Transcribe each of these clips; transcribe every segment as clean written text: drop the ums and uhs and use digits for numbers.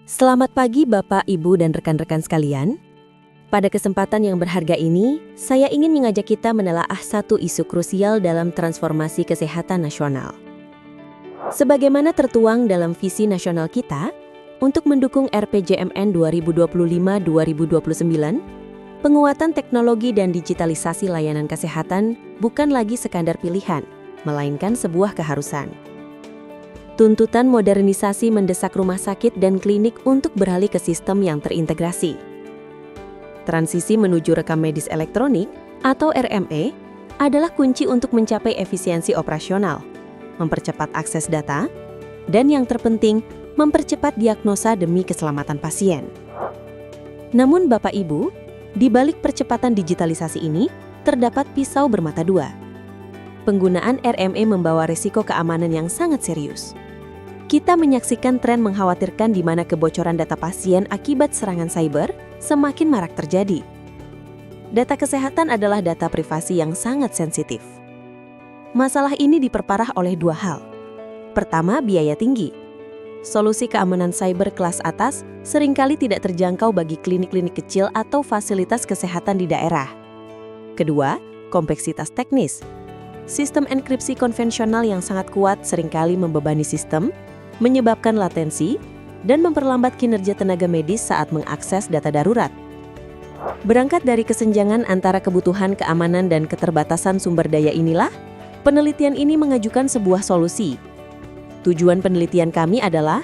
Selamat pagi Bapak, Ibu, dan rekan-rekan sekalian. Pada kesempatan yang berharga ini, saya ingin mengajak kita menelaah satu isu krusial dalam transformasi kesehatan nasional. Sebagaimana tertuang dalam visi nasional kita, untuk mendukung RPJMN 2025-2029, penguatan teknologi dan digitalisasi layanan kesehatan bukan lagi sekadar pilihan, melainkan sebuah keharusan. Tuntutan modernisasi mendesak rumah sakit dan klinik untuk beralih ke sistem yang terintegrasi. Transisi menuju rekam medis elektronik atau RME adalah kunci untuk mencapai efisiensi operasional, mempercepat akses data, dan yang terpenting, mempercepat diagnosa demi keselamatan pasien. Namun Bapak Ibu, di balik percepatan digitalisasi ini, terdapat pisau bermata dua. Penggunaan RME membawa risiko keamanan yang sangat serius. Kita menyaksikan tren mengkhawatirkan di mana kebocoran data pasien akibat serangan cyber semakin marak terjadi. Data kesehatan adalah data privasi yang sangat sensitif. Masalah ini diperparah oleh dua hal. Pertama, biaya tinggi. Solusi keamanan cyber kelas atas seringkali tidak terjangkau bagi klinik-klinik kecil atau fasilitas kesehatan di daerah. Kedua, kompleksitas teknis. Sistem enkripsi konvensional yang sangat kuat seringkali membebani sistem, menyebabkan latensi, dan memperlambat kinerja tenaga medis saat mengakses data darurat. Berangkat dari kesenjangan antara kebutuhan keamanan dan keterbatasan sumber daya inilah, penelitian ini mengajukan sebuah solusi. Tujuan penelitian kami adalah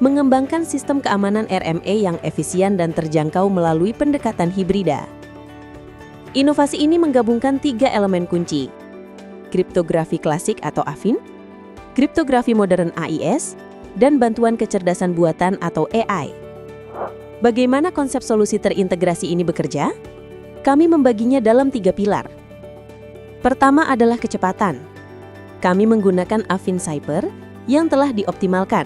mengembangkan sistem keamanan RME yang efisien dan terjangkau melalui pendekatan hibrida. Inovasi ini menggabungkan 3 elemen kunci: kriptografi klasik atau AFIN, kriptografi modern AIS, dan bantuan kecerdasan buatan atau AI. Bagaimana konsep solusi terintegrasi ini bekerja? Kami membaginya dalam 3 pilar. Pertama adalah kecepatan. Kami menggunakan AFIN Cyber yang telah dioptimalkan.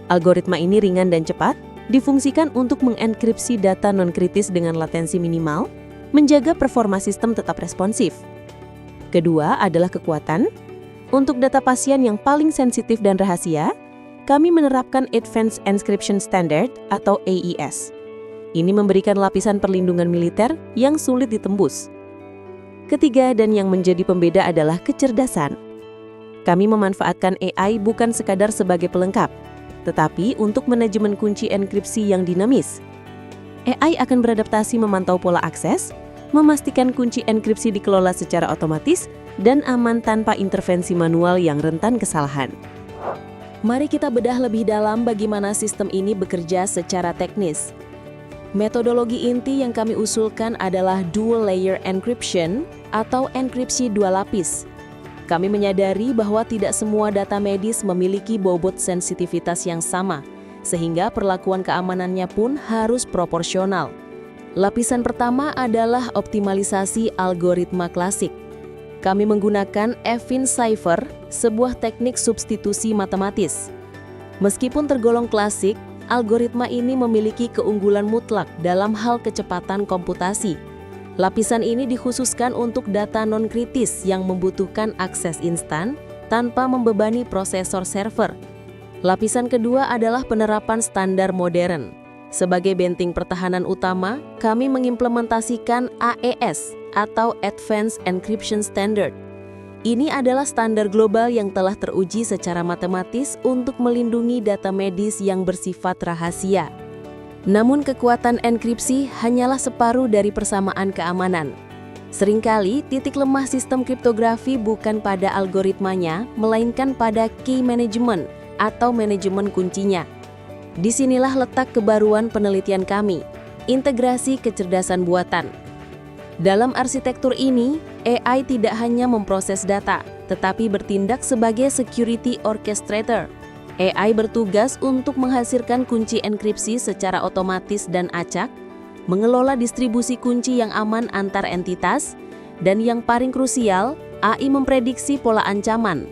Algoritma ini ringan dan cepat, difungsikan untuk mengenkripsi data non-kritis dengan latensi minimal, menjaga performa sistem tetap responsif. Kedua adalah kekuatan. Untuk data pasien yang paling sensitif dan rahasia, kami menerapkan Advanced Encryption Standard atau AES. Ini memberikan lapisan perlindungan militer yang sulit ditembus. Ketiga dan yang menjadi pembeda adalah kecerdasan. Kami memanfaatkan AI bukan sekadar sebagai pelengkap, tetapi untuk manajemen kunci enkripsi yang dinamis. AI akan beradaptasi memantau pola akses, memastikan kunci enkripsi dikelola secara otomatis, dan aman tanpa intervensi manual yang rentan kesalahan. Mari kita bedah lebih dalam bagaimana sistem ini bekerja secara teknis. Metodologi inti yang kami usulkan adalah Dual Layer Encryption atau enkripsi dua lapis. Kami menyadari bahwa tidak semua data medis memiliki bobot sensitivitas yang sama, sehingga perlakuan keamanannya pun harus proporsional. Lapisan pertama adalah optimalisasi algoritma klasik. Kami menggunakan AFIN Cipher, sebuah teknik substitusi matematis. Meskipun tergolong klasik, algoritma ini memiliki keunggulan mutlak dalam hal kecepatan komputasi. Lapisan ini dikhususkan untuk data non-kritis yang membutuhkan akses instan tanpa membebani prosesor server. Lapisan kedua adalah penerapan standar modern. Sebagai benteng pertahanan utama, kami mengimplementasikan AES atau Advanced Encryption Standard. Ini adalah standar global yang telah teruji secara matematis untuk melindungi data medis yang bersifat rahasia. Namun kekuatan enkripsi hanyalah separuh dari persamaan keamanan. Seringkali titik lemah sistem kriptografi bukan pada algoritmanya, melainkan pada key management atau manajemen kuncinya. Disinilah letak kebaruan penelitian kami, integrasi kecerdasan buatan. Dalam arsitektur ini, AI tidak hanya memproses data, tetapi bertindak sebagai security orchestrator. AI bertugas untuk menghasilkan kunci enkripsi secara otomatis dan acak, mengelola distribusi kunci yang aman antar entitas, dan yang paling krusial, AI memprediksi pola ancaman.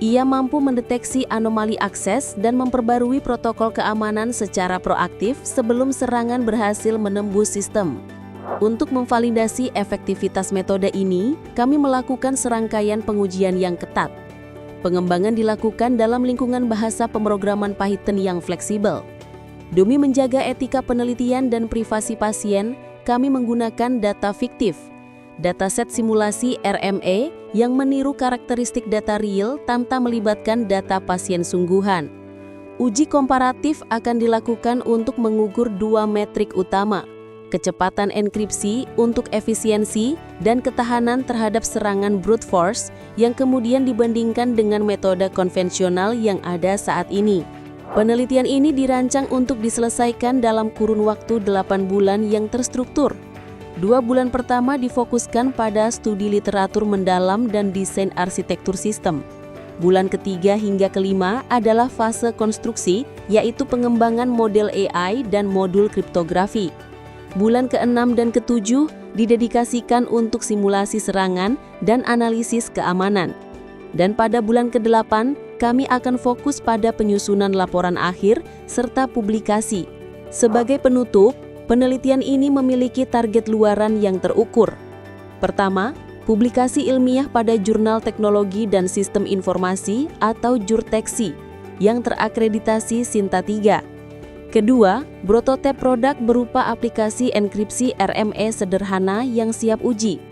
Ia mampu mendeteksi anomali akses dan memperbarui protokol keamanan secara proaktif sebelum serangan berhasil menembus sistem. Untuk memvalidasi efektivitas metode ini, kami melakukan serangkaian pengujian yang ketat. Pengembangan dilakukan dalam lingkungan bahasa pemrograman Python yang fleksibel. Demi menjaga etika penelitian dan privasi pasien, kami menggunakan data fiktif, dataset simulasi RME yang meniru karakteristik data real tanpa melibatkan data pasien sungguhan. Uji komparatif akan dilakukan untuk mengukur dua metrik utama, kecepatan enkripsi untuk efisiensi dan ketahanan terhadap serangan brute force yang kemudian dibandingkan dengan metode konvensional yang ada saat ini. Penelitian ini dirancang untuk diselesaikan dalam kurun waktu 8 bulan yang terstruktur. 2 bulan pertama difokuskan pada studi literatur mendalam dan desain arsitektur sistem. Bulan ketiga hingga kelima adalah fase konstruksi, yaitu pengembangan model AI dan modul kriptografi. Bulan ke-6 dan ke-7 didedikasikan untuk simulasi serangan dan analisis keamanan. Dan pada bulan ke-8, kami akan fokus pada penyusunan laporan akhir serta publikasi. Sebagai penutup, penelitian ini memiliki target luaran yang terukur. Pertama, publikasi ilmiah pada Jurnal Teknologi dan Sistem Informasi atau Jurteksi yang terakreditasi Sinta 3. Kedua, prototipe produk berupa aplikasi enkripsi RME sederhana yang siap uji.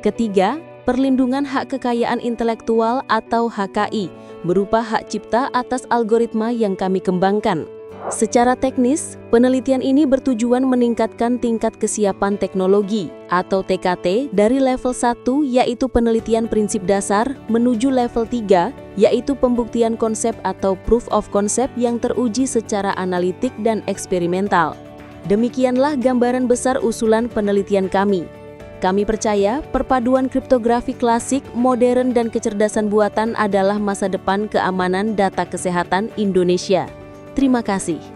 Ketiga, perlindungan hak kekayaan intelektual atau HKI berupa hak cipta atas algoritma yang kami kembangkan. Secara teknis, penelitian ini bertujuan meningkatkan tingkat kesiapan teknologi atau TKT dari level 1 yaitu penelitian prinsip dasar menuju level 3 yaitu pembuktian konsep atau proof of concept yang teruji secara analitik dan eksperimental. Demikianlah gambaran besar usulan penelitian kami. Kami percaya perpaduan kriptografi klasik, modern, dan kecerdasan buatan adalah masa depan keamanan data kesehatan Indonesia. Terima kasih.